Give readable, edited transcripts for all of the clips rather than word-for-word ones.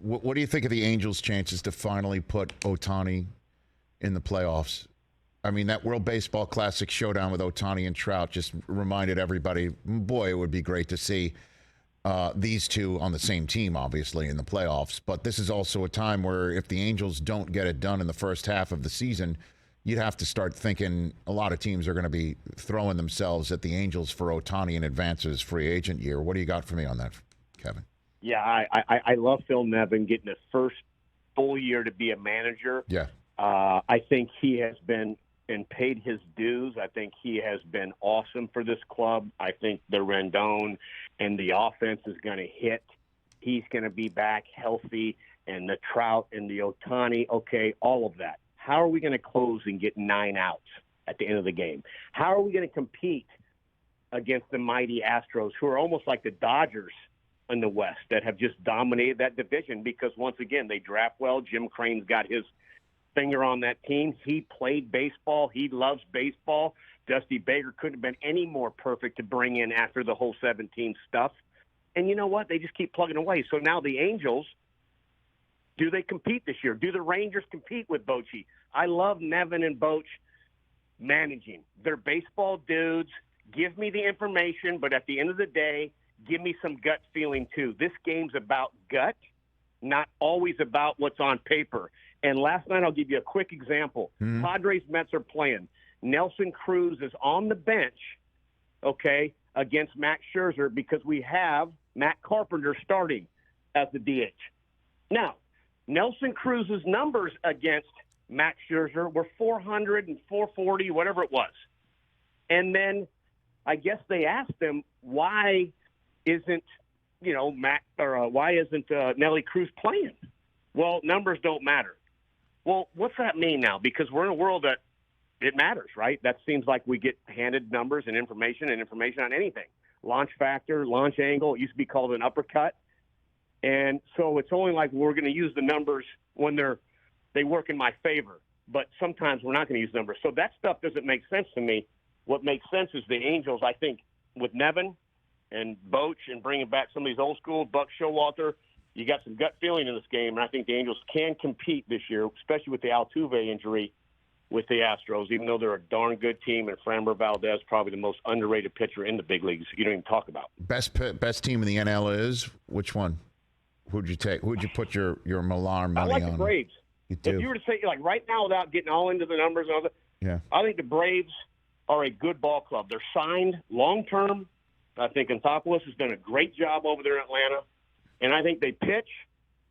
What do you think of the Angels' chances to finally put Ohtani in the playoffs? I mean, that World Baseball Classic showdown with Ohtani and Trout just reminded everybody, boy, it would be great to see these two on the same team, obviously, in the playoffs. But this is also a time where if the Angels don't get it done in the first half of the season, you'd have to start thinking a lot of teams are going to be throwing themselves at the Angels for Ohtani in advance of his free agent year. What do you got for me on that, Kevin? Yeah, I love Phil Nevin getting his first full year to be a manager. Yeah. I think he has been and paid his dues. I think he has been awesome for this club. I think the Rendon and the offense is going to hit. He's going to be back healthy, and the Trout and the Ohtani, okay, all of that. How are we going to close and get 9 outs at the end of the game? How are we going to compete against the mighty Astros, who are almost like the Dodgers in the West that have just dominated that division? Because, once again, they draft well. Jim Crane's got his finger on that team. He played baseball. He loves baseball. Dusty Baker couldn't have been any more perfect to bring in after the whole 17 stuff. And you know what? They just keep plugging away. So now the Angels, do they compete this year? Do the Rangers compete with Bochy? I love Nevin and Boch managing. They're baseball dudes. Give me the information, but at the end of the day, give me some gut feeling too. This game's about gut, not always about what's on paper. And last night, I'll give you a quick example. Padres Mets are playing. Nelson Cruz is on the bench, okay, against Max Scherzer because we have Matt Carpenter starting as the DH. Now, Nelson Cruz's numbers against Max Scherzer were 400 and 440, whatever it was. And then I guess they asked him, why isn't, why isn't Nelly Cruz playing? Well, numbers don't matter. Well, what's that mean now? Because we're in a world that it matters, right? That seems like we get handed numbers and information on anything. Launch factor, launch angle, it used to be called an uppercut. And so it's only like we're going to use the numbers when they work in my favor. But sometimes we're not going to use numbers. So that stuff doesn't make sense to me. What makes sense is the Angels, I think, with Nevin and Boch and bringing back some of these old school, Buck Showalter, you got some gut feeling in this game, and I think the Angels can compete this year, especially with the Altuve injury with the Astros, even though they're a darn good team, and Framber Valdez probably the most underrated pitcher in the big leagues you don't even talk about. Best team in the NL is which one? Who'd you take? Who'd you put your Millar money on? I like the Braves. You do? If you were to say, like, right now without getting all into the numbers and all that, yeah, I think the Braves are a good ball club. They're signed long-term. I think Anthopoulos has done a great job over there in Atlanta. And I think they pitch.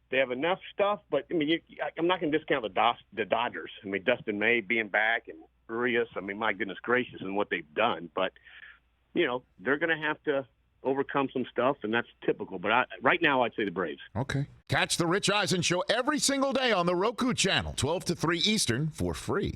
They have enough stuff. But, I mean, I'm not going to discount the Dodgers. I mean, Dustin May being back and Urias, I mean, my goodness gracious, and what they've done. But, they're going to have to overcome some stuff, and that's typical. But right now, I'd say the Braves. Okay. Catch the Rich Eisen Show every single day on the Roku channel, 12 to 3 Eastern, for free.